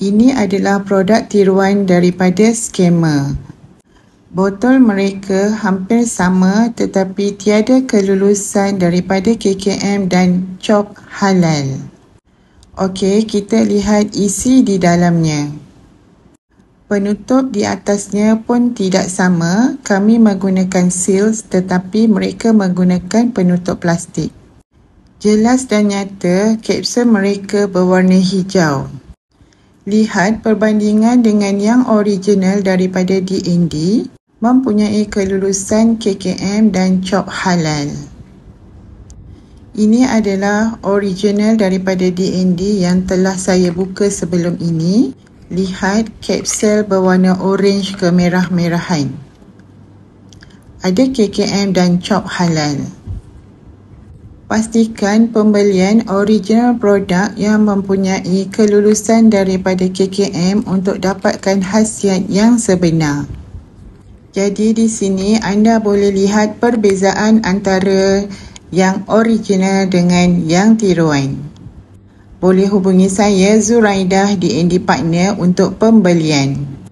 Ini adalah produk tiruan daripada skamer. Botol mereka hampir sama tetapi tiada kelulusan daripada KKM dan COP halal. Okey, kita lihat isi di dalamnya. Penutup di atasnya pun tidak sama. Kami menggunakan seals tetapi mereka menggunakan penutup plastik. Jelas dan nyata, kapsul mereka berwarna hijau. Lihat perbandingan dengan yang original daripada D&D, mempunyai kelulusan KKM dan COP halal. Ini adalah original daripada D&D yang telah saya buka sebelum ini. Lihat kapsul berwarna orange kemerah-merahan. Ada KKM dan COP halal. Pastikan pembelian original produk yang mempunyai kelulusan daripada KKM untuk dapatkan khasiat yang sebenar. Jadi di sini anda boleh lihat perbezaan antara yang original dengan yang tiruan. Boleh hubungi saya Zuraidah D&D Partner untuk pembelian.